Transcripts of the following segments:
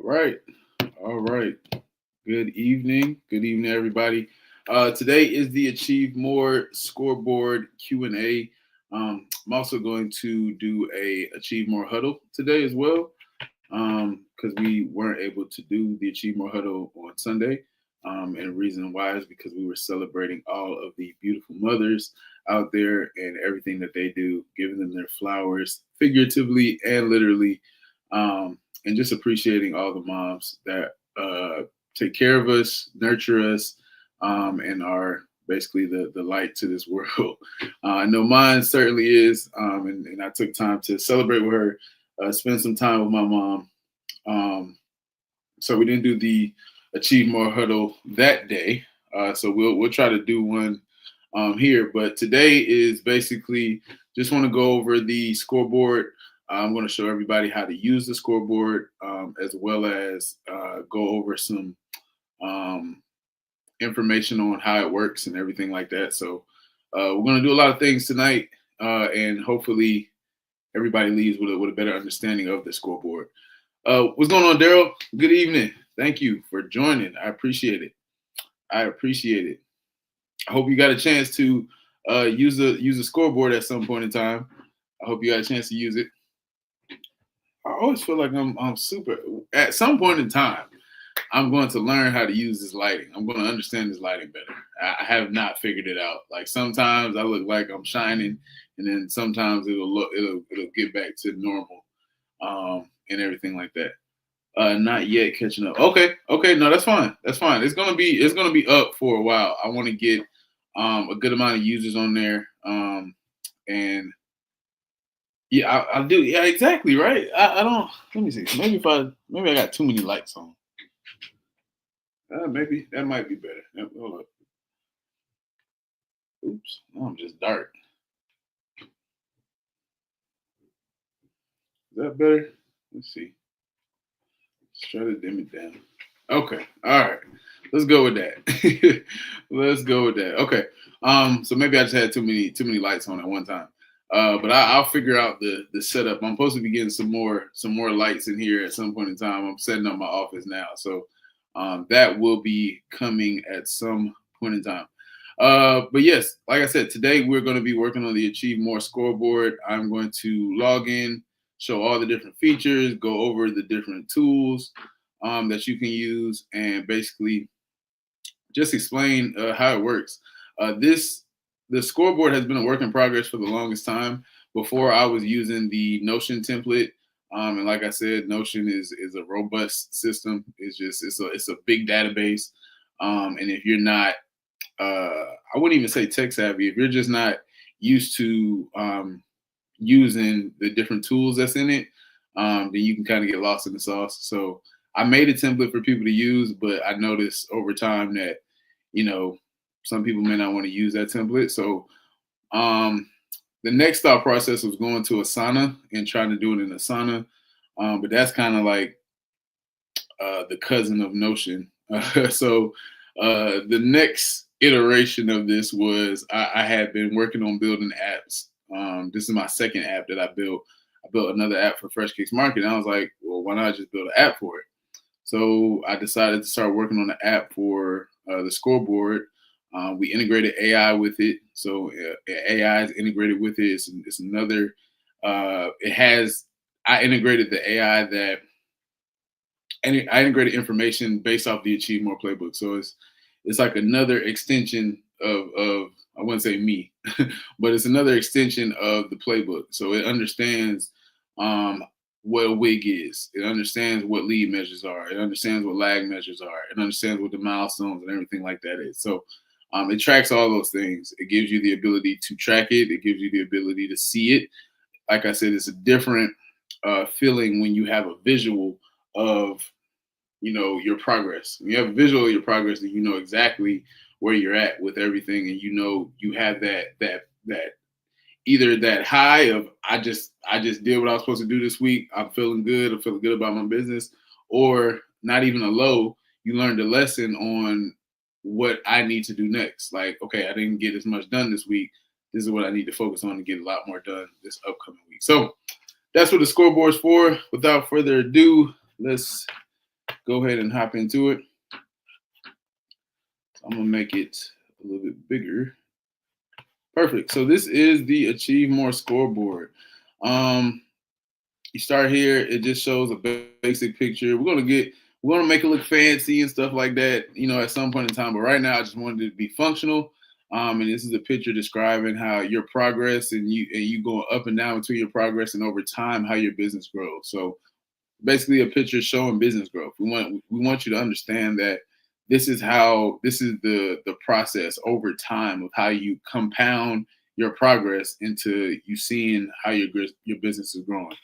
Right. All right. Good evening. Good evening, everybody. Today is the Achieve More Scoreboard Q&A. I'm also going to do a Achieve More Huddle today as well because we weren't able to do the Achieve More Huddle on Sunday. And the reason why is because we were celebrating all of the beautiful mothers out there and everything that they do, giving them their flowers, figuratively and literally, and just appreciating all the moms that take care of us, nurture us, and are basically the light to this world. I know mine certainly is, and I took time to celebrate with her, spend some time with my mom. So we didn't do the Achieve More Huddle that day. So we'll try to do one here. But today is basically just want to go over the scoreboard. I'm going to show everybody how to use the scoreboard, as well as go over some information on how it works and everything like that. So we're going to do a lot of things tonight, and hopefully everybody leaves with a better understanding of the scoreboard. What's going on, Daryl? Good evening. Thank you for joining. I appreciate it. I hope you got a chance to use the scoreboard at some point in time. I hope you got a chance to use it. I always feel like I'm super. At some point in time, I'm going to learn how to use this lighting. I'm going to understand this lighting better. I have not figured it out. Like sometimes I look like I'm shining, and then sometimes it'll get back to normal, and everything like that. Not yet catching up. Okay, no, that's fine. That's fine. It's gonna be up for a while. I want to get a good amount of users on there, and yeah, I'll do. Yeah, exactly. Right. I don't. Let me see. Maybe I got too many lights on. Maybe that might be better. Hold up. Oops. Now I'm just dark. Is that better? Let's see. Let's try to dim it down. Okay. All right. Let's go with that. Let's go with that. Okay. So maybe I just had too many lights on at one time. But I'll figure out the setup. I'm supposed to be getting some more lights in here at some point in time. I'm setting up my office now, so that will be coming at some point in time. But yes, like I said, today we're going to be working on the Achieve More scoreboard. I'm going to log in, show all the different features, go over the different tools that you can use, and basically just explain how it works. The scoreboard has been a work in progress for the longest time. Before I was using the Notion template, and like I said, Notion is a robust system. It's a big database, and if you're not, I wouldn't even say tech savvy. If you're just not used to using the different tools that's in it, then you can kind of get lost in the sauce. So I made a template for people to use, but I noticed over time that, some people may not want to use that template. So the next thought process was going to Asana and trying to do it in Asana. But that's kind of like the cousin of Notion. So the next iteration of this was I had been working on building apps. This is my second app that I built. I built another app for Fresh Cakes Market. And I was like, well, why not just build an app for it? So I decided to start working on the app for the scoreboard. We integrated AI with it. So AI is integrated with it. It's another, I integrated the AI and I integrated information based off the Achieve More playbook. So it's like another extension of I wouldn't say me, but it's another extension of the playbook. So it understands what a wig is. It understands what lead measures are. It understands what lag measures are. It understands what the milestones and everything like that is. So it tracks all those things. It gives you the ability to track it. It gives you the ability to see it. Like I said, it's a different feeling when you have a visual of, your progress. When you have a visual of your progress, then you know exactly where you're at with everything, and you have that either that high of I just did what I was supposed to do this week. I'm feeling good. I'm feeling good about my business, or not even a low. You learned a lesson on what I need to do next. Like, okay, I didn't get as much done this week. This is what I need to focus on to get a lot more done this upcoming week. So that's what the scoreboard's for. Without further ado, let's go ahead and hop into it. So I'm gonna make it a little bit bigger. Perfect. So this is the Achieve More Scoreboard. Um, you start here. It just shows a basic picture. We're gonna make it look fancy and stuff like that, at some point in time. But right now, I just wanted it to be functional. And this is a picture describing how your progress and you going up and down between your progress and over time how your business grows. So basically, a picture showing business growth. We want you to understand that this is the process over time of how you compound your progress into you seeing how your business is growing.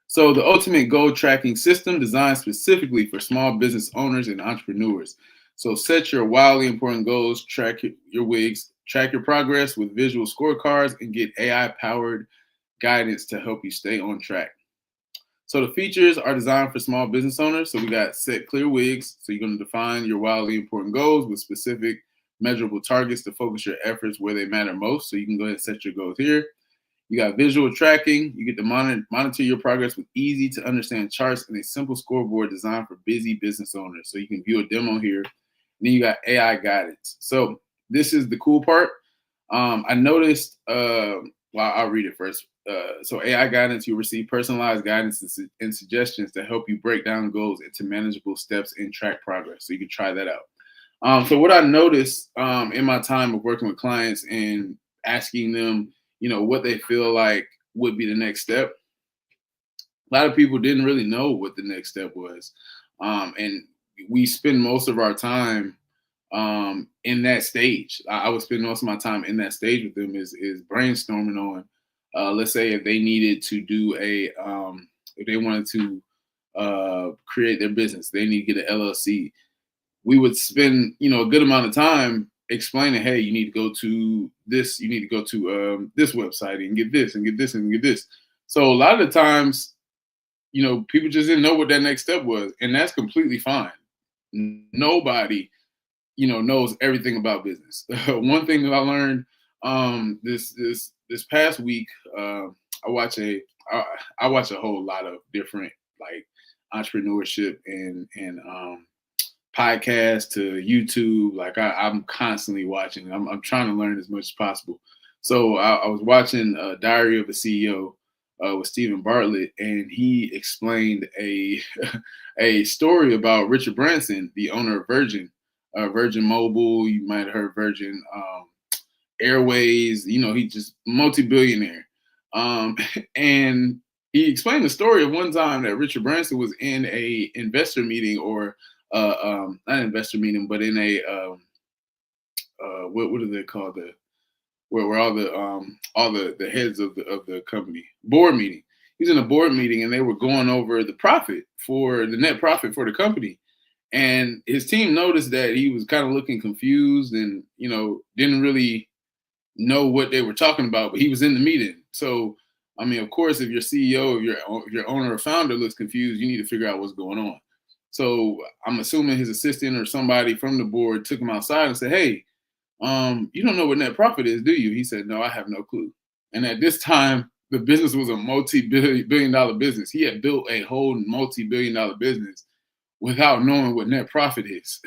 So the ultimate goal tracking system designed specifically for small business owners and entrepreneurs. So set your wildly important goals, track your wigs, track your progress with visual scorecards, and get AI powered guidance to help you stay on track. So the features are designed for small business owners. So we got set clear wigs. So you're going to define your wildly important goals with specific measurable targets to focus your efforts where they matter most. So you can go ahead and set your goals here. You got visual tracking. You get to monitor your progress with easy to understand charts and a simple scoreboard designed for busy business owners. So you can view a demo here. And then you got AI guidance. So this is the cool part. I noticed, I'll read it first. So AI guidance, you'll receive personalized guidance and suggestions to help you break down goals into manageable steps and track progress. So you can try that out. So what I noticed in my time of working with clients and asking them, what they feel like would be the next step. A lot of people didn't really know what the next step was. And we spend most of our time in that stage. I would spend most of my time in that stage with them is brainstorming on, let's say if they needed to do if they wanted to create their business, they need to get an LLC. We would spend, a good amount of time explaining, hey, you need to go to this, you need to go to this website and get this and get this and get this. So a lot of the times, people just didn't know what that next step was, and that's completely fine. Nobody, knows everything about business. One thing that I learned this past week, I watch a whole lot of different like entrepreneurship and podcast to YouTube. Like I'm constantly watching. I'm trying to learn as much as possible. So I was watching Diary of a CEO with Stephen Bartlett, and he explained a a story about Richard Branson, the owner of Virgin Mobile. You might have heard Virgin Airways. He just multi-billionaire. And he explained the story of one time that Richard Branson was in a investor meeting or not an investor meeting, but in a what do they call where all the heads of the company board meeting. He was in a board meeting and they were going over the net profit for the company. And his team noticed that he was kind of looking confused and didn't really know what they were talking about, but he was in the meeting. So I mean, of course, if your CEO, if your owner or founder looks confused, you need to figure out what's going on. So I'm assuming his assistant or somebody from the board took him outside and said, hey, you don't know what net profit is, do you? He said, no, I have no clue. And at this time, the business was a multi-billion dollar business. He had built a whole multi-billion dollar business without knowing what net profit is.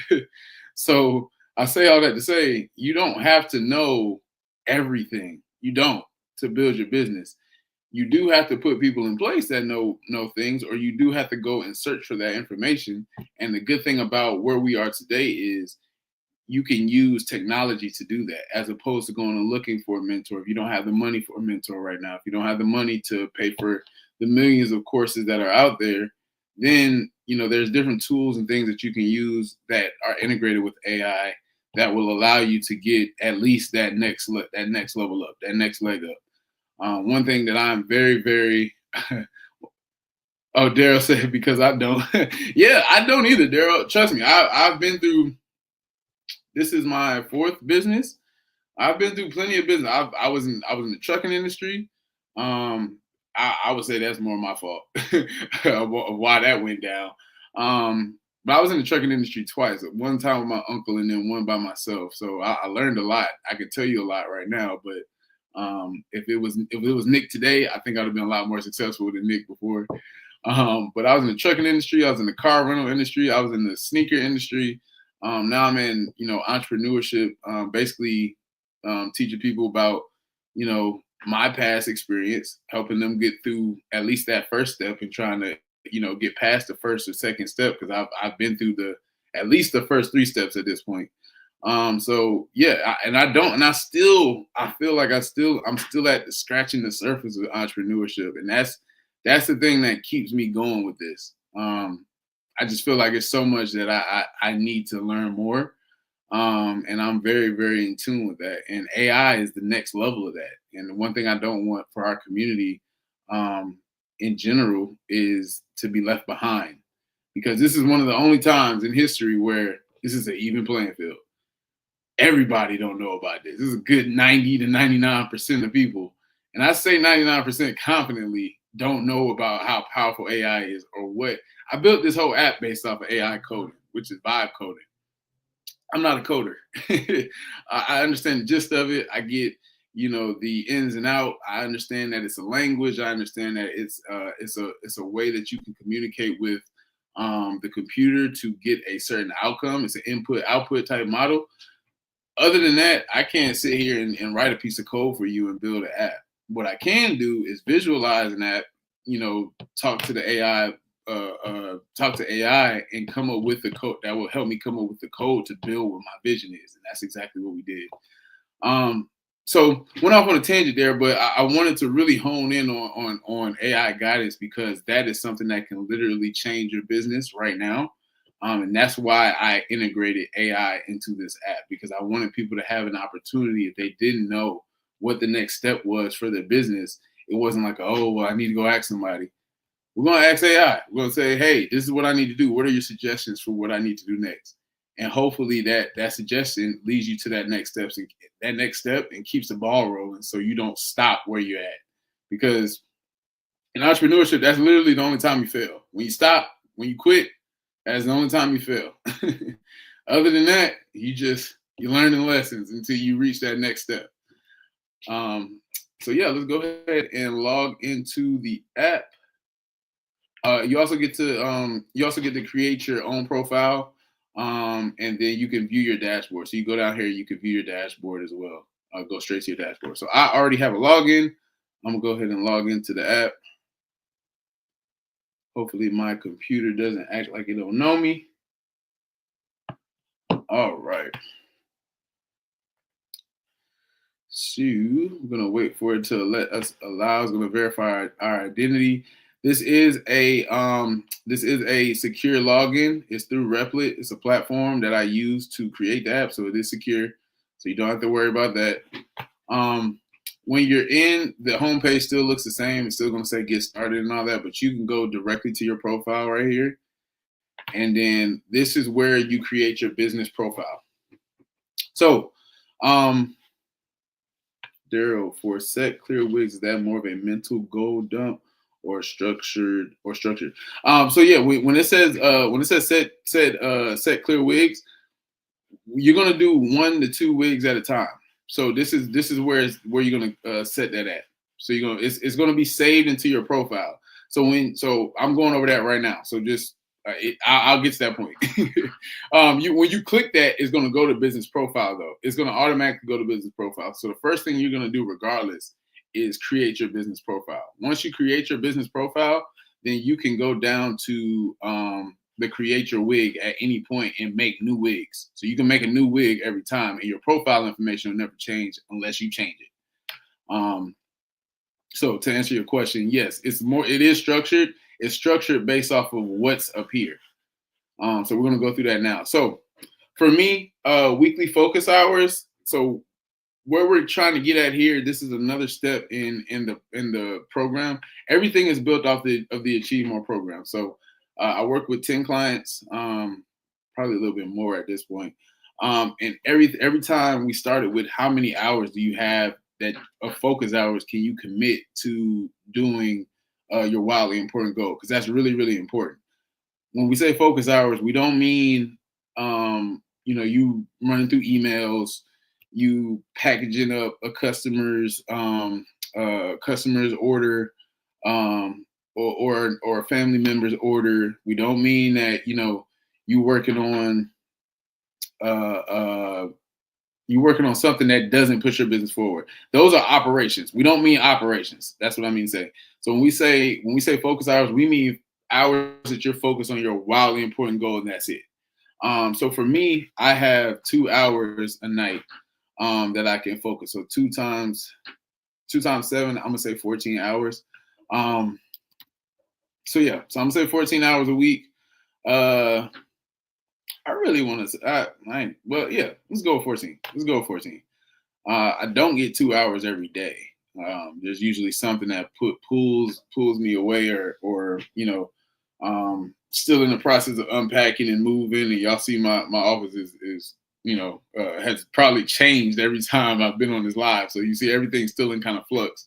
So I say all that to say, you don't have to know everything. You don't to build your business. You do have to put people in place that know things, or you do have to go and search for that information. And the good thing about where we are today is you can use technology to do that, as opposed to going and looking for a mentor. If you don't have the money for a mentor right now, if you don't have the money to pay for the millions of courses that are out there, then there's different tools and things that you can use that are integrated with AI that will allow you to get at least that next level up, that next leg up. One thing that I'm very, very oh, Daryl said, because I don't. Yeah, I don't either, Daryl. Trust me, I've been through, this is my fourth business. I've been through plenty of business. I was in the trucking industry. I would say that's more my fault of why that went down. But I was in the trucking industry twice. One time with my uncle and then one by myself. So I learned a lot. I could tell you a lot right now, but if it was Nick today, I think I'd have been a lot more successful than Nick before. But I was in the trucking industry, I was in the car rental industry, I was in the sneaker industry. Now I'm in, entrepreneurship, basically teaching people about, my past experience, helping them get through at least that first step and trying to, get past the first or second step because I've been through the at least the first three steps at this point. So yeah, I feel like I'm still at the scratching the surface of entrepreneurship, and that's the thing that keeps me going with this. I just feel like it's so much that I need to learn more. And I'm very, very in tune with that. And AI is the next level of that. And the one thing I don't want for our community in general is to be left behind, because this is one of the only times in history where this is an even playing field. Everybody don't know about this. This is a good 90 to 99% of people. And I say 99% confidently don't know about how powerful AI is or what. I built this whole app based off of AI coding, which is vibe coding. I'm not a coder. I understand the gist of it. I get, the ins and out. I understand that it's a language. I understand that it's a way that you can communicate with the computer to get a certain outcome. It's an input output type model. Other than that, I can't sit here and write a piece of code for you and build an app. What I can do is visualize an app, talk to the AI, talk to AI and come up with the code that will help me come up with the code to build what my vision is. And that's exactly what we did. So went off on a tangent there, but I wanted to really hone in on AI guidance because that is something that can literally change your business right now. And that's why I integrated AI into this app, because I wanted people to have an opportunity if they didn't know what the next step was for their business. It wasn't like, oh, well, I need to go ask somebody. We're going to ask AI. We're going to say, hey, this is what I need to do. What are your suggestions for what I need to do next? And hopefully that suggestion leads you to that next step and keeps the ball rolling so you don't stop where you're at. Because in entrepreneurship, that's literally the only time you fail. When you stop, when you quit, that's the only time you fail. Other than that, you're learning lessons until you reach that next step. So yeah, let's go ahead and log into the app. You also get to create your own profile, and then you can view your dashboard. So you go down here, you can view your dashboard as well. Go straight to your dashboard. So I already have a login. I'm gonna go ahead and log into the app. Hopefully my computer doesn't act like it don't know me. All right. So we're gonna wait for it to it's gonna verify our identity. This is a secure login. It's through Replit. It's a platform that I use to create the app, so it is secure. So you don't have to worry about that. When you're in, the homepage still looks the same. It's still going to say get started and all that, but you can go directly to your profile right here. And then this is where you create your business profile. So, Daryl, for set clear wigs, is that more of a mental goal dump or structured? So yeah, when it says set clear wigs, you're going to do 1 to 2 wigs at a time. So this is where you're gonna set that at. So it's gonna be saved into your profile. So I'm going over that right now. So just I'll get to that point. When you click that, it's gonna go to business profile though. It's gonna automatically go to business profile. So the first thing you're gonna do regardless is create your business profile. Once you create your business profile, then you can go down to the create your wig at any point and make new wigs. So you can make a new wig every time, and your profile information will never change unless you change it. So to answer your question, yes, it is structured. It's structured based off of what's up here. So we're gonna go through that now. So for me, weekly focus hours. So where we're trying to get at here, this is another step in the program. Everything is built off of the Achieve More program. So I work with 10 clients, probably a little bit more at this point. And every time we started with how many hours do you have of focus hours can you commit to doing your wildly important goal? Because that's really, really important. When we say focus hours, we don't mean you running through emails, you packaging up a customer's order, or a family member's order. We don't mean that you working on uh, uh, you working on something that doesn't push your business forward. Those are operations. We don't mean operations. That's what I mean to say. So when we say focus hours, we mean hours that you're focused on your wildly important goal, and that's it. So for me, I have 2 hours a night that I can focus. So two times 7, I'm gonna say 14 hours. Um, so yeah, so I'm gonna say 14 hours a week. Uh, I really want to. Well, yeah, let's go with 14. Let's go with 14. I don't get 2 hours every day. There's usually something that pulls me away, or still in the process of unpacking and moving. And y'all see my office is has probably changed every time I've been on this live. So you see everything's still in kind of flux.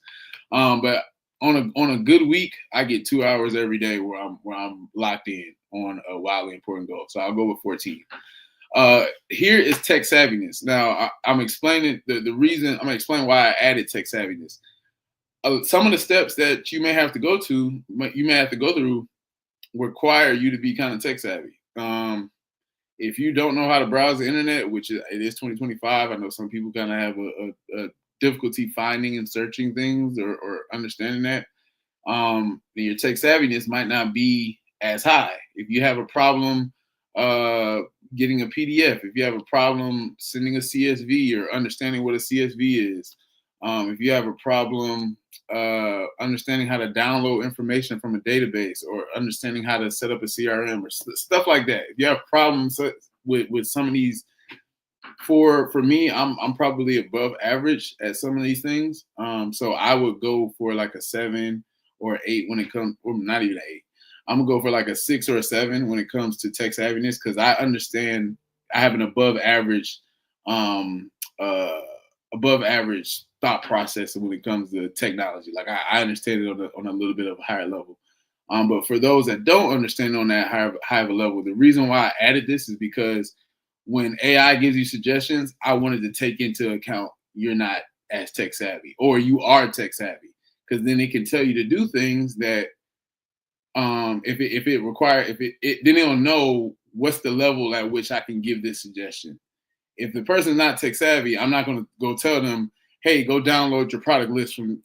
But on a good week, I get 2 hours every day where I'm locked in on a wildly important goal. So I'll go with 14. Here is tech savviness. Now I'm explaining the reason. I'm gonna explain why I added tech savviness. Some of the steps that you may have to go through require you to be kind of tech savvy. If you don't know how to browse the internet, which it is 2025, I know some people kind of have a difficulty finding and searching things or understanding that. Your tech savviness might not be as high. If you have a problem getting a PDF, if you have a problem sending a CSV or understanding what a CSV is, if you have a problem understanding how to download information from a database or understanding how to set up a CRM or stuff like that, if you have problems with some of these, for me, I'm probably above average at some of these things. So I would go for like a 7 or 8 when it comes, or not even 8. I'm gonna go for like a 6 or a 7 when it comes to tech savviness, because I understand I have an um, uh, above average thought process when it comes to technology. Like I understand it on a little bit of a higher level. But for those that don't understand on that high of a level, the reason why I added this is because when AI gives you suggestions, I wanted to take into account you're not as tech savvy or you are tech savvy, because then it can tell you to do things that if it then it'll know what's the level at which I can give this suggestion. If the person's not tech savvy, I'm not going to go tell them, hey, go download your product list from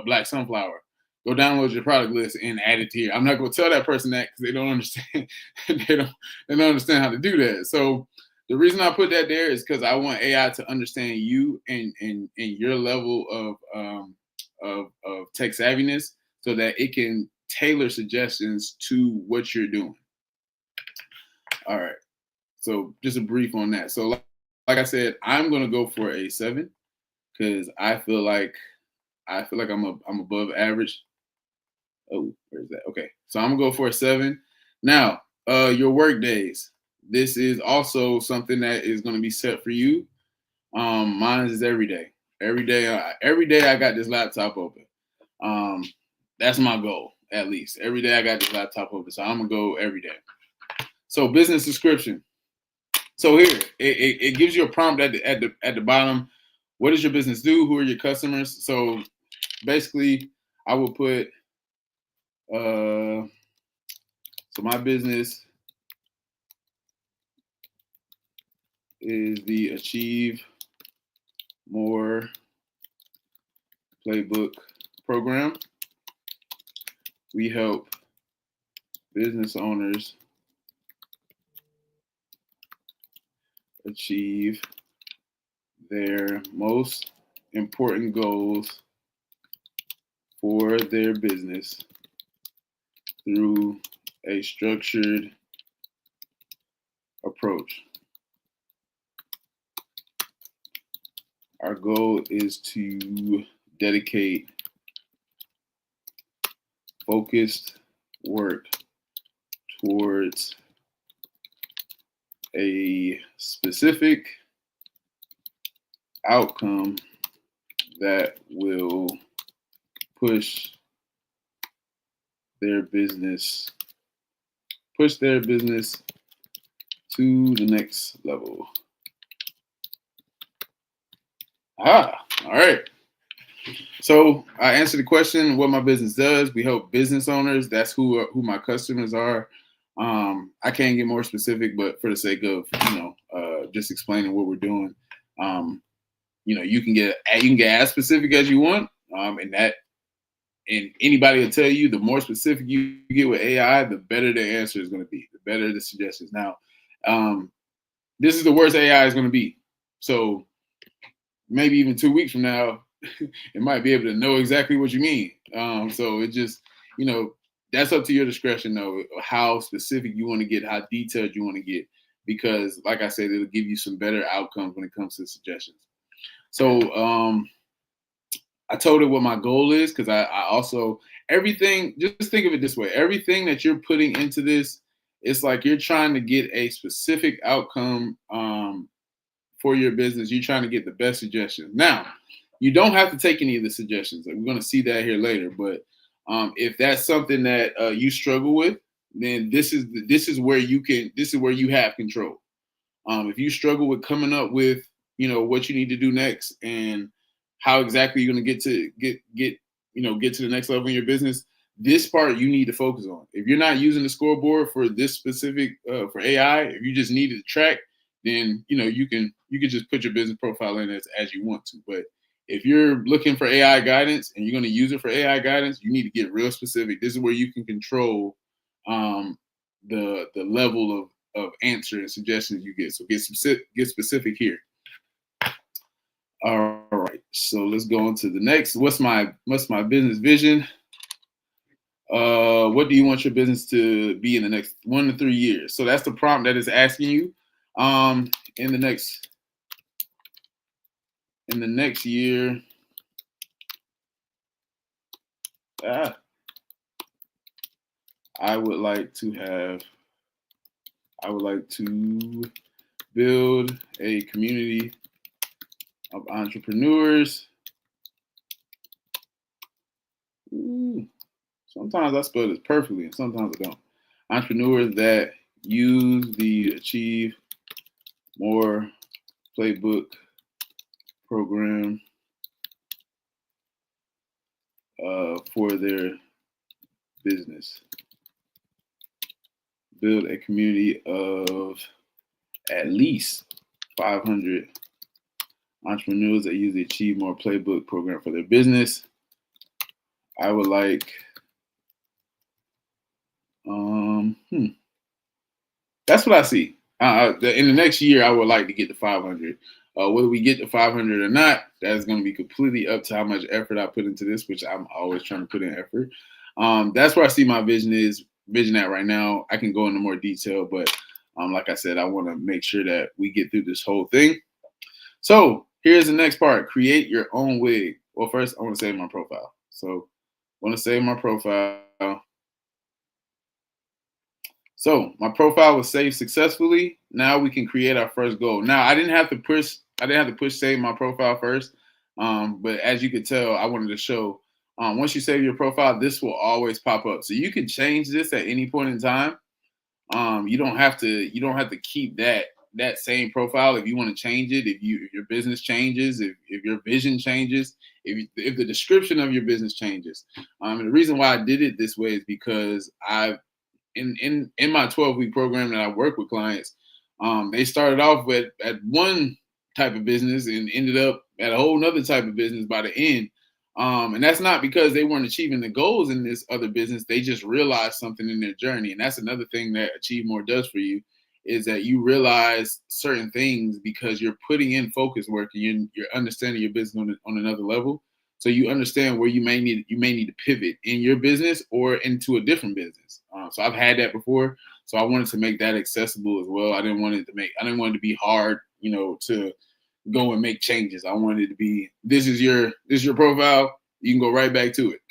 Black Sunflower. Go download your product list and add it to here. I'm not going to tell that person that because they don't understand. they don't understand how to do that. So the reason I put that there is because I want AI to understand you and your level of tech savviness, so that it can tailor suggestions to what you're doing. All right. So just a brief on that. So like I said, I'm gonna go for a 7 because I feel like I'm above average. Oh, where's that? Okay, so I'm gonna go for a 7. Now, your work days. This is also something that is gonna be set for you. Mine is every day. Every day I got this laptop open. Um, that's my goal, at least. Every day I got this laptop open, so I'm gonna go every day. So business description. So here it gives you a prompt at the bottom. What does your business do? Who are your customers? So basically, I will put so my business is the Achieve More Playbook program. We help business owners achieve their most important goals for their business through a structured approach. Our goal is to dedicate focused work towards a specific outcome that will push their business to the next level. All right. So I answered the question, what my business does. We help business owners. That's who my customers are. I can't get more specific, but for the sake of just explaining what we're doing, um, you can get as specific as you want, and anybody will tell you the more specific you get with AI, the better the answer is going to be, the better the suggestions. Now, um, this is the worst AI is going to be. So maybe even 2 weeks from now, it might be able to know exactly what you mean. So it just, you know, that's up to your discretion, though, how specific you want to get, how detailed you want to get, because, like I said, it'll give you some better outcomes when it comes to suggestions. So I told it what my goal is, because I also, everything, just think of it this way, everything that you're putting into this, it's like you're trying to get a specific outcome for your business. You're trying to get the best suggestions. Now, you don't have to take any of the suggestions. Like, we're going to see that here later. But if that's something that you struggle with, then this is where you have control. If you struggle with coming up with what you need to do next and how exactly you're going to get to the next level in your business, this part you need to focus on. If you're not using the scoreboard for this specific for AI, if you just need to track, then you can just put your business profile in as you want to. But if you're looking for AI guidance and you're going to use it for AI guidance, you need to get real specific. This is where you can control the level of answer and suggestions you get. So get specific here. All right. So let's go on to the next. What's my business vision? What do you want your business to be in the next 1 to 3 years? So that's the prompt that is asking you. In the next year, I would like to build a community of entrepreneurs. Ooh, sometimes I spell this perfectly and sometimes I don't. Entrepreneurs that use the Achieve More Playbook program for their business. Build a community of at least 500 entrepreneurs that use the Achieve More Playbook program for their business. I would like, that's what I see. In the next year, I would like to get to 500. Whether we get to 500 or not, that's going to be completely up to how much effort I put into this, which I'm always trying to put in effort. That's where I see my vision at right now. I can go into more detail, but like I said, I want to make sure that we get through this whole thing. So here's the next part: create your own wig. Well, first I want to save my profile. So I want to save my profile. So my profile was saved successfully. Now we can create our first goal. Now I didn't have to push save my profile first. But as you could tell, I wanted to show once you save your profile, this will always pop up. So you can change this at any point in time. You don't have to keep that same profile if you want to change it. If your business changes, if your vision changes, if the description of your business changes. And the reason why I did it this way is because in my 12-week program that I work with clients, they started off at one type of business and ended up at a whole nother type of business by the end. And that's not because they weren't achieving the goals in this other business. They just realized something in their journey. And that's another thing that Achieve More does for you, is that you realize certain things because you're putting in focus work and you're understanding your business on another level. So you understand where you may need to pivot in your business or into a different business. So I've had that before. So I wanted to make that accessible as well. I didn't want it to be hard, to go and make changes. I wanted it to be, this is your profile. You can go right back to it.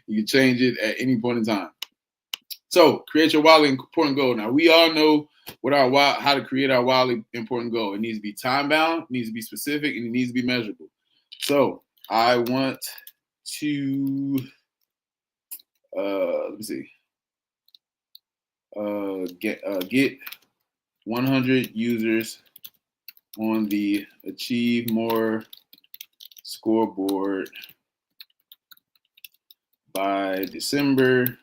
You can change it at any point in time. So create your wildly important goal. Now we all know how to create our wildly important goal. It needs to be time bound, it needs to be specific, and it needs to be measurable. So I want to let me see. Get 100 users on the Achieve More Scoreboard by December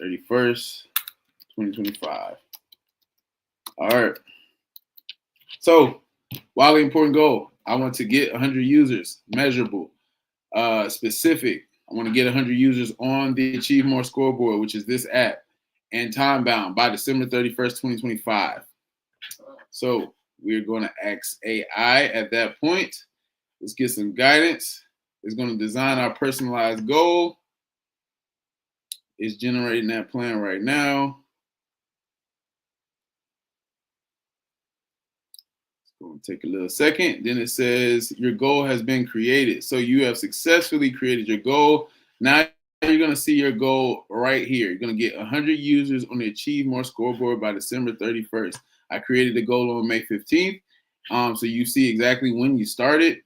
31st, 2025. All right. So, wildly important goal. I want to get 100 users, measurable, specific. I want to get 100 users on the Achieve More Scoreboard, which is this app, and time bound by December 31st, 2025. So, we're going to ask AI at that point. Let's get some guidance. It's going to design our personalized goal. It's generating that plan right now. It's going to take a little second. Then it says your goal has been created. So you have successfully created your goal. Now you're going to see your goal right here. You're going to get 100 users on the Achieve More Scoreboard by December 31st. I created the goal on May 15th. So you see exactly when you started.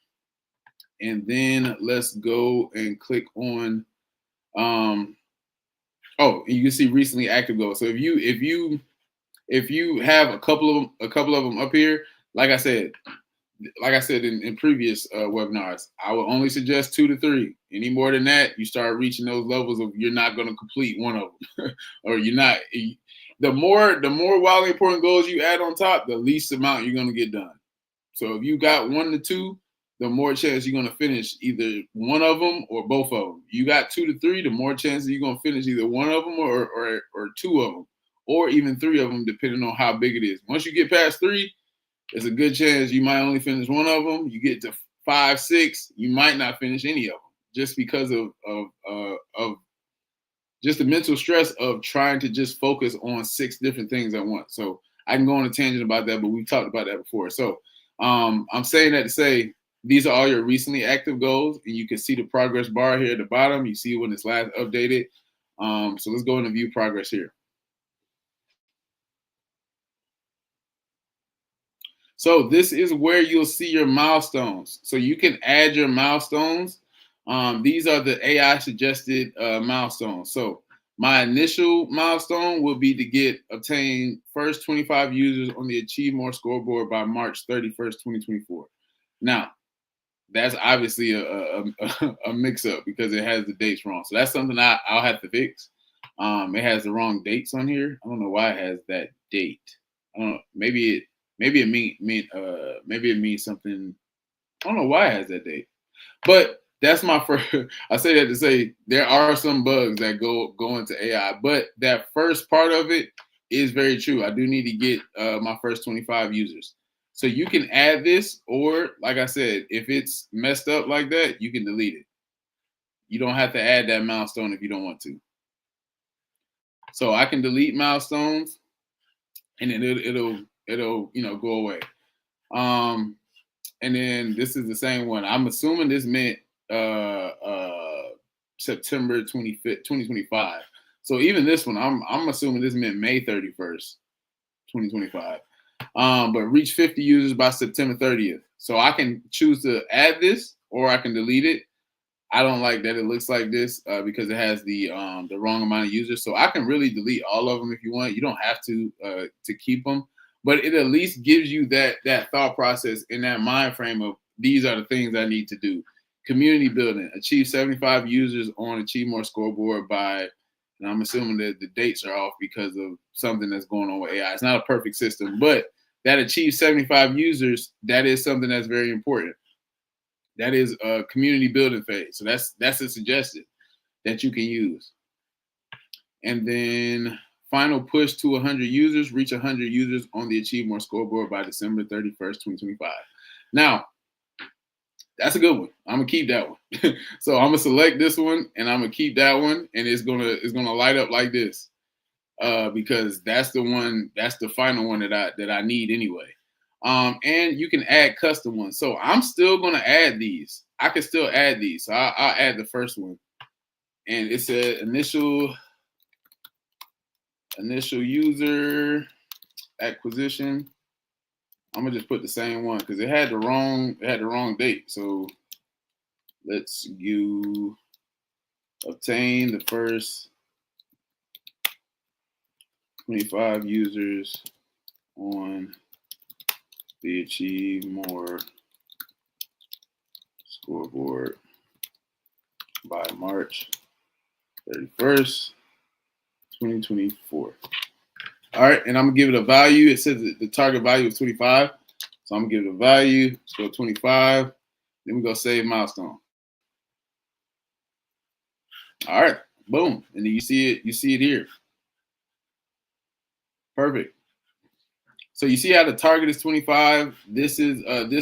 And then let's go and click on, and you can see recently active goals. So if you have a couple of them up here, like I said in previous webinars, I would only suggest 2 to 3. Any more than that, you start reaching those levels of you're not going to complete one of them, or you're not. The more wildly important goals you add on top, the least amount you're going to get done. So if you got 1 to 2, the more chance you're going to finish either one of them or both of them. You got 2 to 3, the more chances you're going to finish either one of them or 2 of them, or even 3 of them, depending on how big it is. Once you get past 3, there's a good chance you might only finish one of them. You get to 5, 6, you might not finish any of them, just because of just the mental stress of trying to just focus on 6 different things at once. So I can go on a tangent about that, but we've talked about that before. So I'm saying that to say these are all your recently active goals, and you can see the progress bar here at the bottom. You see when it's last updated. So let's go into view progress here. So this is where you'll see your milestones. So you can add your milestones. These are the AI suggested milestones. So my initial milestone will be to obtain first 25 users on the Achieve More Scoreboard by March 31st, 2024. Now, that's obviously a mix-up because it has the dates wrong. So that's something I'll have to fix. It has the wrong dates on here. I don't know why it has that date. I don't know. Maybe it means something. I don't know why it has that date. But that's my first. I say that to say there are some bugs that go into AI, but that first part of it is very true. I do need to get my first 25 users. So you can add this, or like I said, if it's messed up like that, you can delete it. You don't have to add that milestone if you don't want to. So I can delete milestones, and then it'll go away. And then this is the same one. I'm assuming this meant September 25th, 2025. So even this one, I'm assuming this meant May 31st, 2025. But reach 50 users by September 30th. So I can choose to add this, or I can delete it. I don't like that it looks like this because it has the wrong amount of users. So I can really delete all of them if you want. You don't have to keep them, but it at least gives you that thought process in that mind frame of these are the things I need to do. Community building, achieve 75 users on Achieve More Scoreboard by, and I'm assuming that the dates are off because of something that's going on with AI. It's not a perfect system, but that achieve 75 users, that is something that's very important. That is a community building phase. So that's a suggestion that you can use. And then final push to 100 users, reach 100 users on the Achieve More Scoreboard by December 31st, 2025. Now, that's a good one. I'm gonna keep that one. So I'm gonna select this one and I'm gonna keep that one, and it's gonna light up like this. Because that's the final one that I need anyway. And you can add custom ones. So I'm still going to add these. I can still add these. So I'll add the first one. And it said initial user acquisition. I'm gonna just put the same one because it had the wrong date. So let's obtain the first 25 users on the Achieve More Scoreboard by March 31st, 2024. All right, and I'm gonna give it a value. It says that the target value is 25. So I'm gonna give it a value. So 25. Then we're gonna save milestone. All right, boom. And then you see it here. Perfect. So you see how the target is 25. This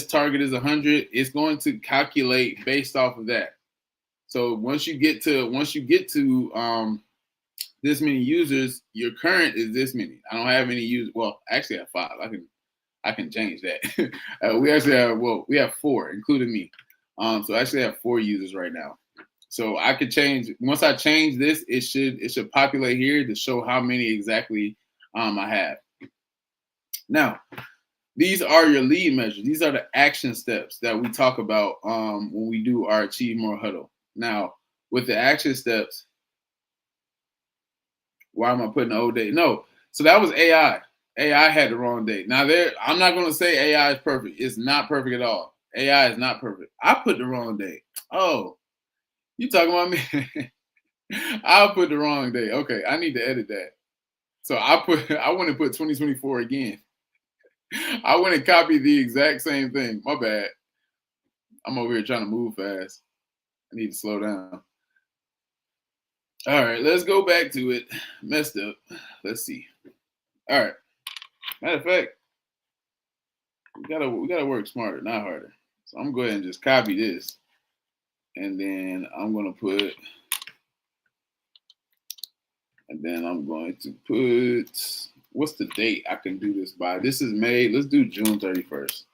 target is 100. It's going to calculate based off of that. So once you get to this many users, your current is this many. I don't have any users. Well, actually I have 5. I can change that. We have 4, including me. So I actually have 4 users right now. So I could change, once I change this, it should populate here to show how many exactly I have. Now, these are your lead measures. These are the action steps that we talk about when we do our Achieve More Huddle. Now, with the action steps, why am I putting the old date? No, so that was AI. AI had the wrong date. Now I'm not going to say AI is perfect. It's not perfect at all. AI is not perfect. I put the wrong date. Oh, you talking about me? I put the wrong date. Okay, I need to edit that. So I want to put 2024 again. I went and copied the exact same thing. My bad. I'm over here trying to move fast. I need to slow down. All right, let's go back to it. Messed up. Let's see. All right. Matter of fact, we gotta work smarter, not harder. So I'm gonna go ahead and just copy this, and then I'm going to put what's the date I can do this by? This is May. Let's do June 31st.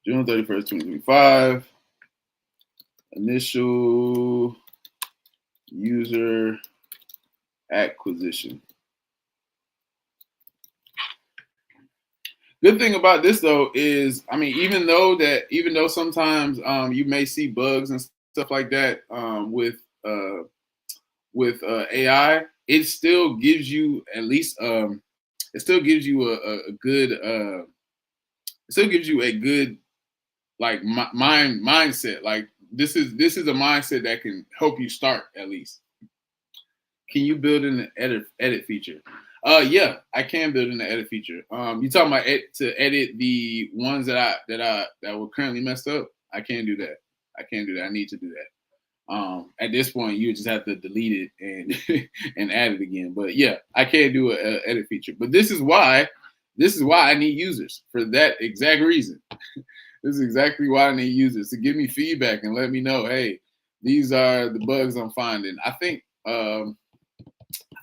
June 31st, 2025. Initial user acquisition. Good thing about this though is, I mean, even though sometimes you may see bugs and stuff like that with AI, it still gives you at least it still gives you a good like mindset. Like this is a mindset that can help you start at least. Can you build in an edit feature? Yeah, I can build in the edit feature. You talking about to edit the ones that were currently messed up? I can't do that. I need to do that. At this point, you just have to delete it and and add it again. But yeah, I can't do an edit feature. But this is why I need users, for that exact reason. This is exactly why I need users, to give me feedback and let me know, hey, these are the bugs I'm finding. I think I'm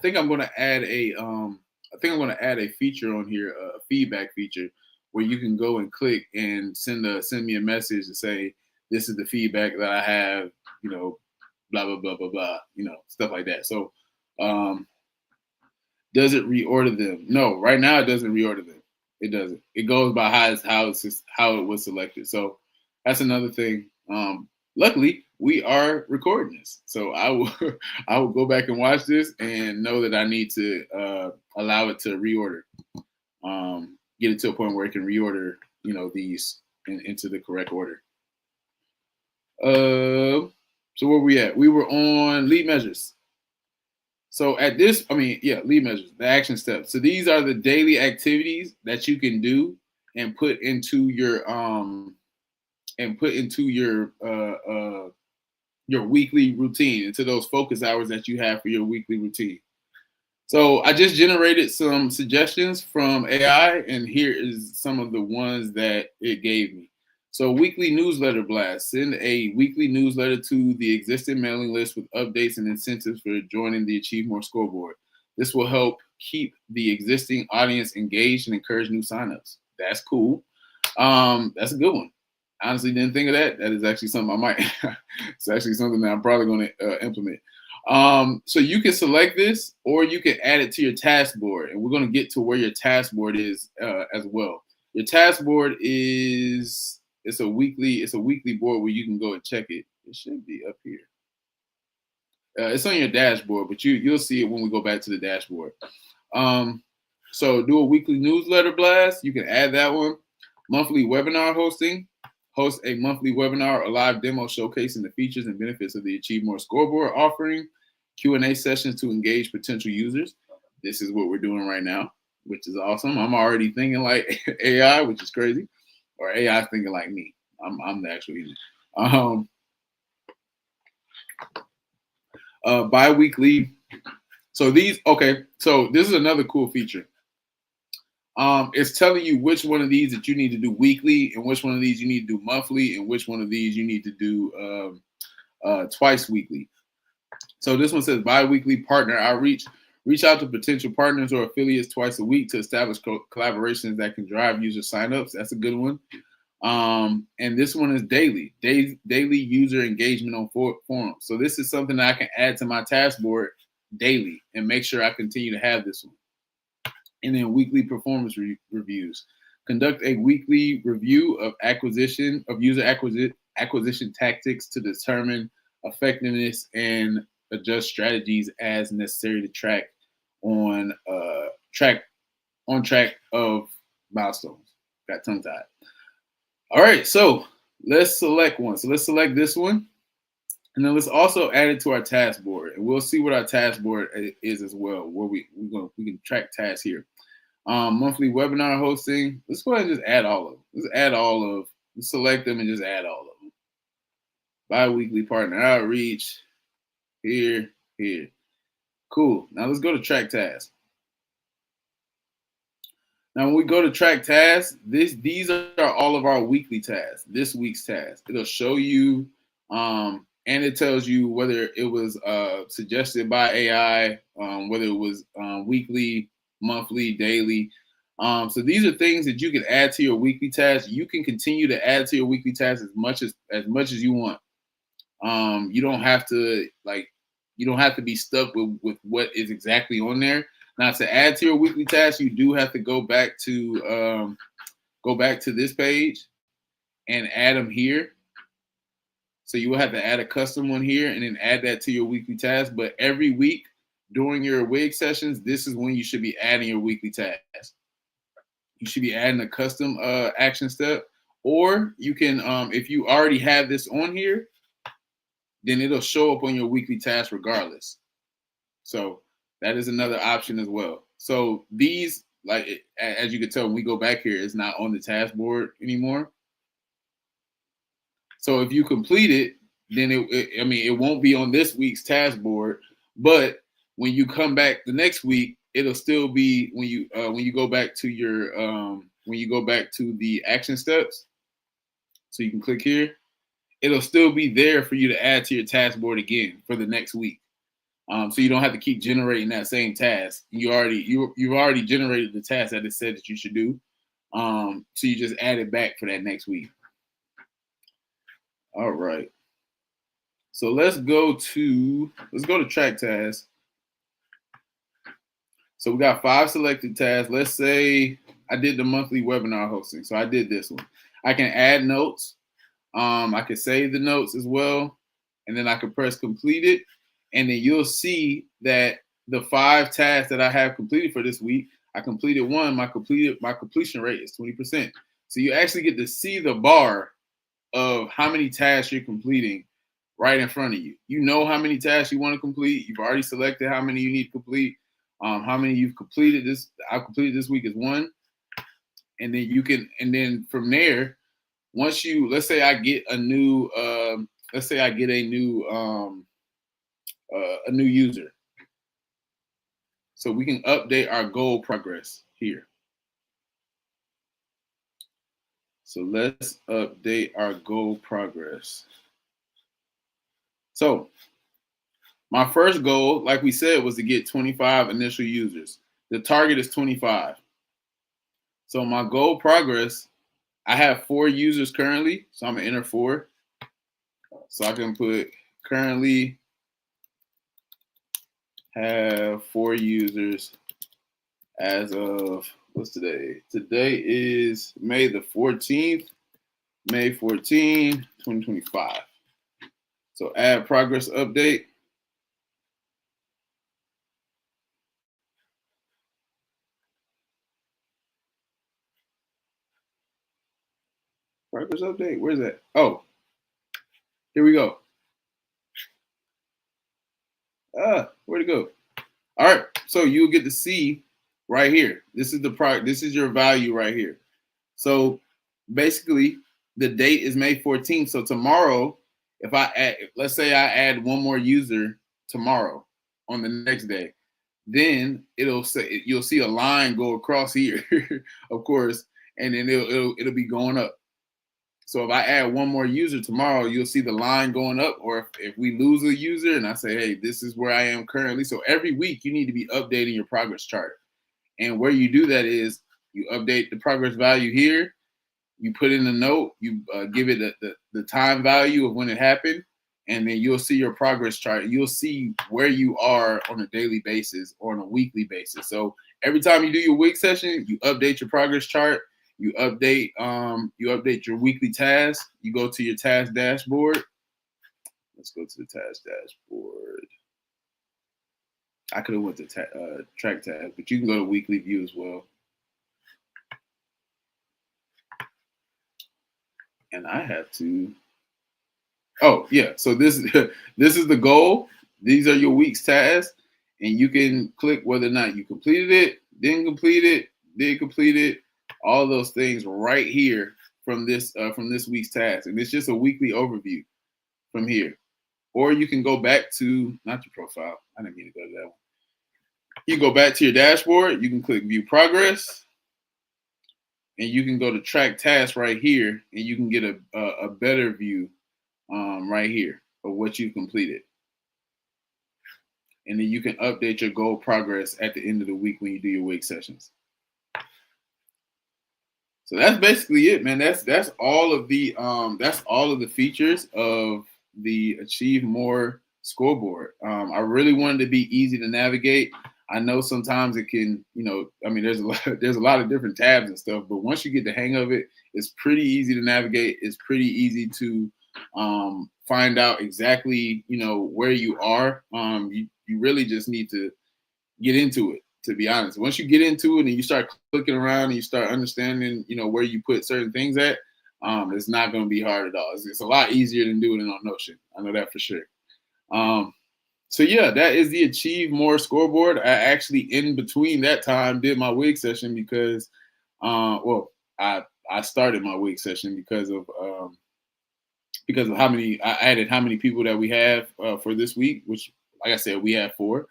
going to add a feature on here, a feedback feature, where you can go and click and send me a message to say, this is the feedback that I have, blah blah blah blah blah, stuff like that. So does it reorder them? No, right now it doesn't reorder them. It doesn't. It goes by how it was selected. So that's another thing. Luckily, we are recording this, so I will go back and watch this and know that I need to allow it to reorder, get it to a point where it can reorder, these into the correct order. So where we at? We were on lead measures. So at this, lead measures, the action steps. So these are the daily activities that you can do and put into your weekly routine, into those focus hours that you have for your weekly routine. So I just generated some suggestions from AI, and here is some of the ones that it gave me. So weekly newsletter blast. Send a weekly newsletter to the existing mailing list with updates and incentives for joining the Achieve More Scoreboard. This will help keep the existing audience engaged and encourage new signups. That's cool. That's a good one. Honestly, didn't think of that. That is actually something I might. It's actually something that I'm probably going to implement. So you can select this, or you can add it to your task board, and we're going to get to where your task board is as well. Your task board is it's a weekly board where you can go and check it. It should be up here. It's on your dashboard, but you'll see it when we go back to the dashboard. So do a weekly newsletter blast. You can add that one. Monthly webinar hosting. Host a monthly webinar or live demo showcasing the features and benefits of the Achieve More Scoreboard offering. Q&A sessions to engage potential users. This is what we're doing right now, which is awesome. I'm already thinking like AI, which is crazy, or AI thinking like me. I'm the actual user. Bi-weekly. So these, okay. So this is another cool feature. It's telling you which one of these that you need to do weekly, and which one of these you need to do monthly, and which one of these you need to do twice weekly. So this one says bi-weekly partner outreach. Reach out to potential partners or affiliates twice a week to establish collaborations that can drive user signups. That's a good one. And this one is daily user engagement on forums. So this is something that I can add to my task board daily and make sure I continue to have this one. And then weekly performance reviews. Conduct a weekly review of user acquisition tactics to determine effectiveness and adjust strategies as necessary to track on track of milestones. Got tongue tied. All right, so let's select one. So let's select this one, and then let's also add it to our task board, and we'll see what our task board is as well. Where we can track tasks here. Monthly webinar hosting. Let's go ahead and just add all of them. Let's select them and just add all of them. Bi-weekly partner outreach. Here. Cool. Now let's go to track tasks. Now, when we go to track tasks, these are all of our weekly tasks, this week's tasks. It'll show you, and it tells you whether it was suggested by AI, whether it was weekly, monthly, daily. So these are things that you can add to your weekly tasks. You can continue to add to your weekly tasks as much as you want. You don't have to be stuck with what is exactly on there. Now, to add to your weekly tasks, you do have to go back to this page and add them here. So you will have to add a custom one here and then add that to your weekly task. But every week during your WIG sessions, this is when you should be adding your weekly task. You should be adding a custom action step, or you can, if you already have this on here, then it'll show up on your weekly task regardless. So that is another option as well. So these, like, as you can tell, when we go back here, it's not on the task board anymore. So if you complete it, then it won't be on this week's task board. But when you come back the next week, it'll still be when you go back to your the action steps. So you can click here. It'll still be there for you to add to your task board again for the next week. So you don't have to keep generating that same task. You've already generated the task that it said that you should do. So you just add it back for that next week. All right. So let's go to track tasks. So we got 5 selected tasks. Let's say I did the monthly webinar hosting. So I did this one. I can add notes. I can save the notes as well. And then I can press complete it. And then you'll see that the 5 tasks that I have completed for this week, I completed one. My completion rate is 20%. So you actually get to see the bar of how many tasks you're completing right in front of you. You know how many tasks you want to complete. You've already selected how many you need to complete. How many you've completed this. I've completed this week is 1. And then from there, once let's say I get a new user. So we can update our goal progress here. So let's update our goal progress. So my first goal, like we said, was to get 25 initial users. The target is 25. So my goal progress, I have 4 users currently. So I'm gonna enter 4. So I can put currently have 4 users as of, what's today? Today is May the 14th, May 14, 2025. So add progress update. Progress update. Where's that? Oh, here we go. Where'd it go? All right. So you'll get to see right here. This is this is your value right here. So basically, the date is May 14th. So tomorrow, if I add, let's say I add one more user tomorrow on the next day, then it'll say you'll see a line go across here, of course, and then it'll be going up. So if I add one more user tomorrow, you'll see the line going up. Or if we lose a user and I say, hey, this is where I am currently. So every week you need to be updating your progress chart. And where you do that is you update the progress value here. You put in a note, you give it the time value of when it happened, and then you'll see your progress chart. You'll see where you are on a daily basis or on a weekly basis. So every time you do your week session, you update your progress chart. You update your weekly tasks. You go to your task dashboard. Let's go to the task dashboard. I could have went to track tab, but you can go to weekly view as well. And I have to. Oh yeah, so this is the goal. These are your week's tasks, and you can click whether or not you completed it, didn't complete it, did complete it, all those things right here from this week's task, and it's just a weekly overview from here. Or you can go back to not your profile. I didn't mean to go to that one. You can go back to your dashboard. You can click View Progress, and you can go to Track Tasks right here, and you can get a better view right here of what you've completed. And then you can update your goal progress at the end of the week when you do your week sessions. So that's basically it, man. That's all of the features of the Achieve More scoreboard. I really wanted to be easy to navigate. I know sometimes it can, there's a lot of different tabs and stuff, but once you get the hang of it, it's pretty easy to navigate. It's pretty easy to find out exactly, where you are. You really just need to get into it, to be honest. Once you get into it and you start clicking around and you start understanding, where you put certain things at, it's not going to be hard at all. It's a lot easier than doing it on Notion. I know that for sure. So yeah, that is the Achieve More scoreboard. I actually, in between that time, did my wig session because, I started my wig session because of how many I added how many people that we have for this week, which, like I said, we have 4.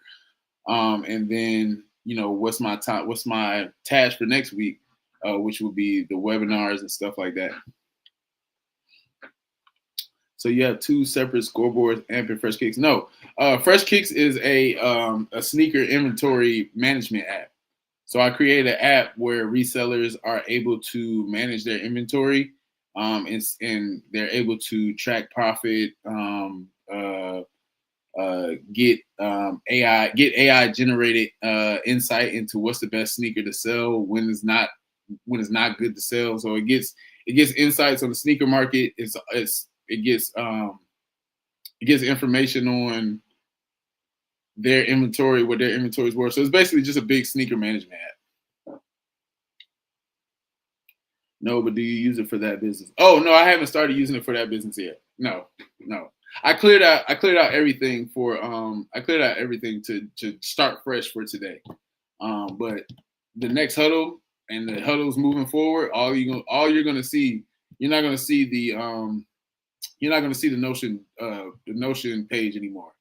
And then what's my task for next week, which will be the webinars and stuff like that. So you have 2 separate scoreboards, AMP and Fresh Kicks. No, Fresh Kicks is a sneaker inventory management app. So I created an app where resellers are able to manage their inventory, and they're able to track profit, get AI generated insight into what's the best sneaker to sell, when it's not good to sell. So it gets insights on the sneaker market. It gets information on their inventory, what their inventory is worth. So it's basically just a big sneaker management app. No, but do you use it for that business? Oh no, I haven't started using it for that business yet. No. I cleared out everything for to start fresh for today. But the next huddle and the huddles moving forward, all you're gonna see, you're not gonna see the Notion page anymore.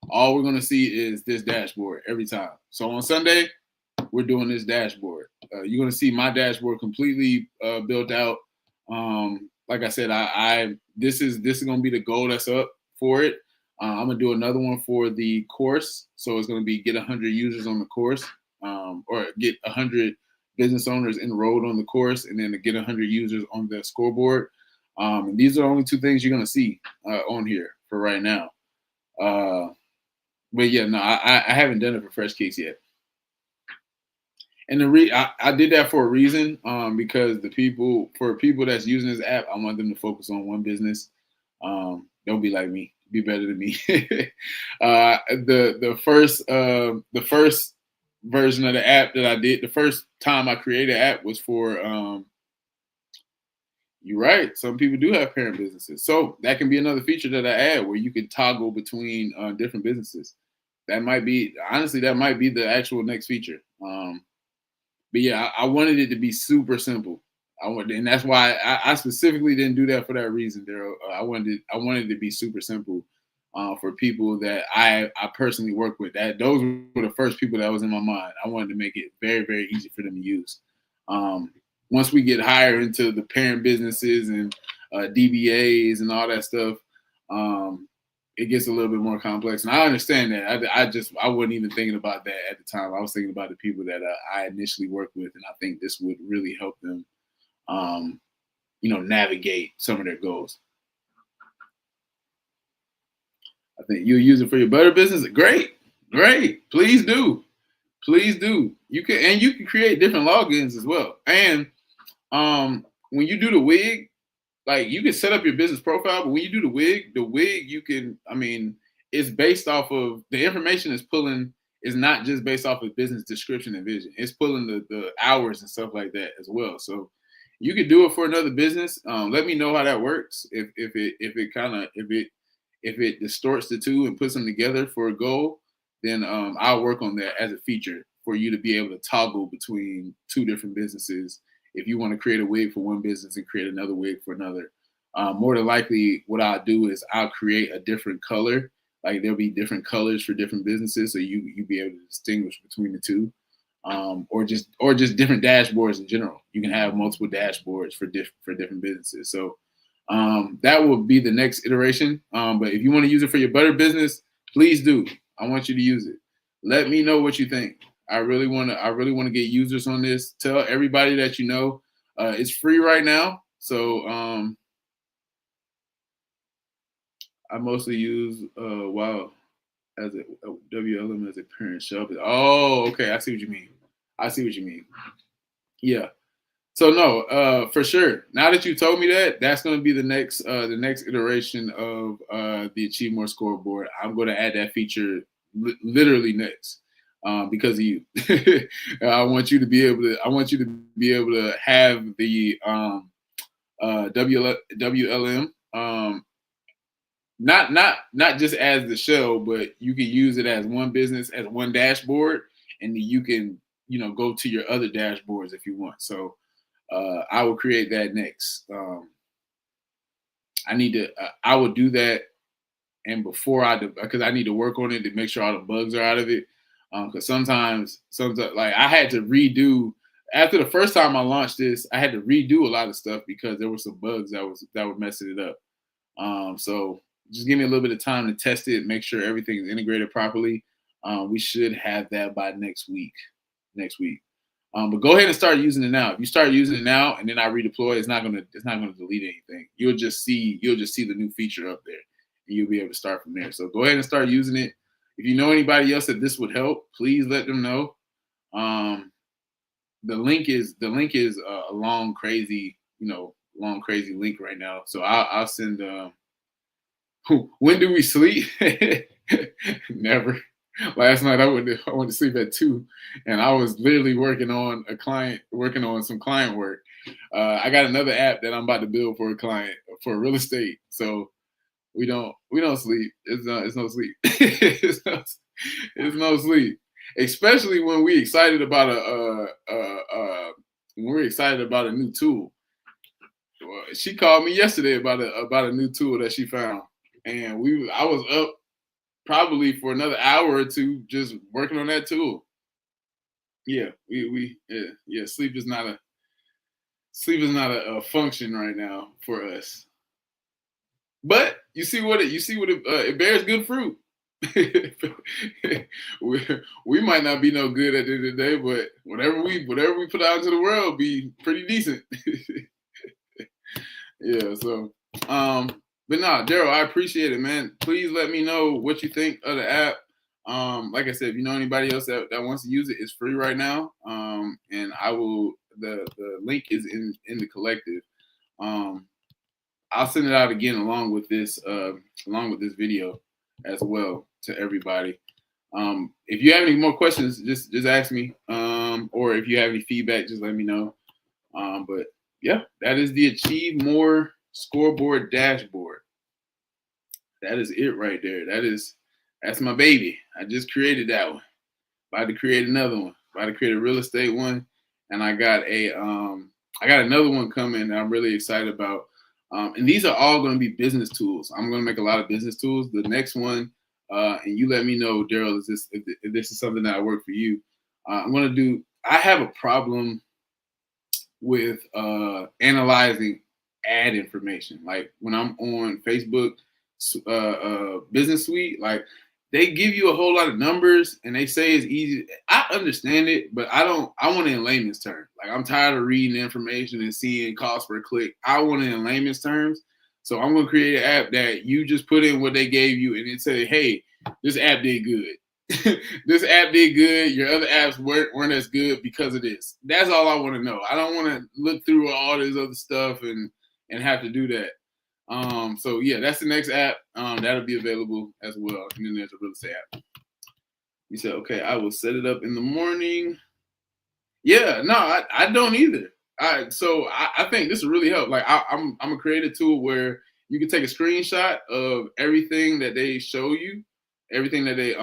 All we're gonna see is this dashboard every time. So on Sunday, we're doing this dashboard. You're gonna see my dashboard completely built out. Like I said, this is gonna be the goal that's up for it. I'm gonna do another one for the course. So it's gonna be get 100 users on the course, or get 100 business owners enrolled on the course, and then to get 100 users on the scoreboard. And these are the only 2 things you're gonna see on here for right now. But yeah, no, I haven't done it for Fresh Kicks yet. And I did that for a reason, because people that's using this app, I want them to focus on one business. Don't be like me. Be better than me. The first version of the app that I did, the first time I created an app was for You're right. Some people do have parent businesses. So that can be another feature that I add where you can toggle between different businesses. That might be, honestly, that might be the actual next feature. But yeah, I wanted it to be super simple. And that's why I specifically didn't do that for that reason, Daryl. I wanted it to be super simple for people that I personally work with. That those were the first people that was in my mind. I wanted to make it very, very easy for them to use. Um, Once we get higher into the parent businesses and DBAs and all that stuff, um, it gets a little bit more complex. And I understand that. I wasn't even thinking about that at the time. I was thinking about the people that I initially worked with, and I think this would really help them, navigate some of their goals. I think you'll use it for your butter business. Great, great. Please do. Please do. You can create different logins as well. And when you do the wig, like you can set up your business profile, but when you do the wig, you can, it's based off of the information it's pulling is not just based off of business description and vision. It's pulling the hours and stuff like that as well. So you could do it for another business. Let me know how that works. If it distorts the two and puts them together for a goal, then I'll work on that as a feature for you to be able to toggle between two different businesses. If you want to create a wig for one business and create another wig for another, more than likely, what I'll do is I'll create a different color. Like there'll be different colors for different businesses, so you be able to distinguish between the two, or just different dashboards in general. You can have multiple dashboards for different businesses. So that will be the next iteration. But if you want to use it for your butter business, please do. I want you to use it. Let me know what you think. I really want to get users on this. Tell everybody that you know. It's free right now. So I mostly use WoW as a WLM as a parent shop. Oh, okay. I see what you mean. Yeah. So no, for sure. Now that you told me that, that's going to be the next iteration of the Achieve More Scoreboard. I'm going to add that feature literally next because of you. I want you to be able to have the WLM. Not just as the shell, but you can use it as one business, as one dashboard, and then you can go to your other dashboards if you want. So I will create that next. I will do that, and because I need to work on it to make sure all the bugs are out of it. Because sometimes like I had to redo after the first time I launched this, I had to redo a lot of stuff because there were some bugs that were messing it up. So just give me a little bit of time to test it, make sure everything is integrated properly. We should have that by next week. But go ahead and start using it now. If you start using it now and then I redeploy, it's not gonna delete anything. You'll just see the new feature up there, and you'll be able to start from there. So go ahead and start using it. If you know anybody else that this would help, please let them know. The link is a long crazy link right now. So I'll send. When do we sleep? Never. Last night I went to sleep at 2, and I was literally working on some client work. I got another app that I'm about to build for a client for real estate. So we don't sleep. It's no sleep. It's no sleep. Especially when we're excited about a new tool. She called me yesterday about a new tool that she found, and I was up probably for another hour or two just working on that tool. Yeah, sleep is not a function right now for us. But you see what it bears good fruit. we might not be no good at the end of the day, but whatever we put out into the world be pretty decent. Yeah, so but no, Daryl, I appreciate it, man. Please let me know what you think of the app. Like I said, if you know anybody else that wants to use it, it's free right now. And I will the link is in the collective. I'll send it out again along with this video as well to everybody. If you have any more questions, just ask me. Or if you have any feedback, just let me know. But yeah, that is the Achieve More Scoreboard dashboard. That is it right there. That's my baby. I just created that one. About to create another one. About to create a real estate one, and I got another one coming that I'm really excited about. And these are all going to be business tools. I'm going to make a lot of business tools. The next one, and you let me know, Daryl, is this if this is something that I work for you? I'm going to do. I have a problem with analyzing ad information. Like when I'm on Facebook Business Suite, like they give you a whole lot of numbers and they say it's easy. I understand it, but I don't. I want it in layman's terms. Like I'm tired of reading the information and seeing cost per click. I want it in layman's terms. So I'm gonna create an app that you just put in what they gave you and it say, "Hey, this app did good." This app did good. Your other apps weren't as good because of this. That's all I want to know. I don't want to look through all this other stuff and have to do that. So yeah, that's the next app. That'll be available as well. And then there's a real estate app. You said, okay, I will set it up in the morning. Yeah, no, I don't either. I think this will really help. Like I'm gonna create a tool where you can take a screenshot of everything that they show you, everything that they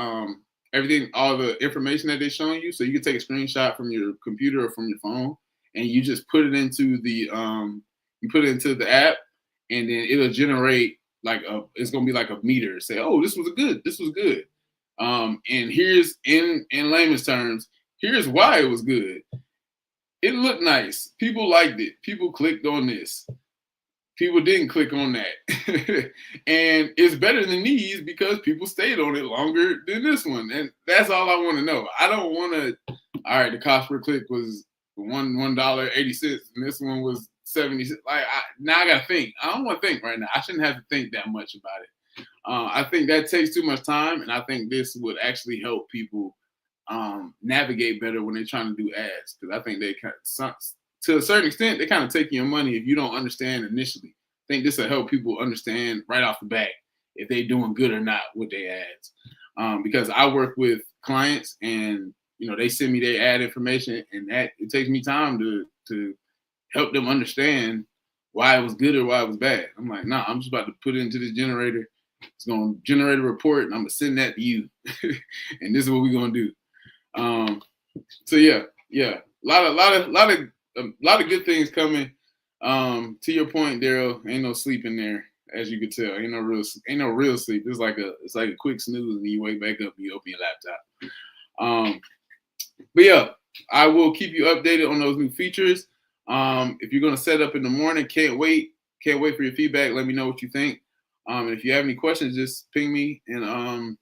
everything all the information that they're showing you. So you can take a screenshot from your computer or from your phone, and you just put it into the the app, and then it'll generate like it's gonna be like a meter. Say, oh, this was good. And here's in layman's terms, here's why it was good. It looked nice. People liked it. People clicked on this. People didn't click on that. And it's better than these because people stayed on it longer than this one. And that's all I want to know. I don't want to, all right, the cost per click was $1.80 and this one was 70 cents. Like now I gotta think. I don't want to think right now. I shouldn't have to think that much about it. I think that takes too much time, and I think this would actually help people navigate better when they're trying to do ads, because I think they to a certain extent they kind of take your money if you don't understand initially. I think this will help people understand right off the bat if they're doing good or not with their ads. Because I work with clients and they send me their ad information, and that it takes me time to help them understand why it was good or why it was bad. I'm like, nah, I'm just about to put it into this generator. It's gonna generate a report, and I'm gonna send that to you, and this is what we're gonna do. So yeah, a lot of good things coming. To your point, Daryl, ain't no sleep in there, as you could tell. Ain't no real sleep. It's like a quick snooze, and you wake back up, and you open your laptop. But yeah, I will keep you updated on those new features. If you're gonna set up in the morning, can't wait for your feedback. Let me know what you think. And if you have any questions, just ping me or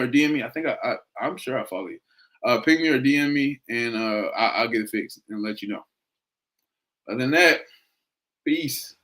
DM me. I think I'm sure I follow you. Ping me or DM me, and I'll get it fixed and let you know. Other than that, peace.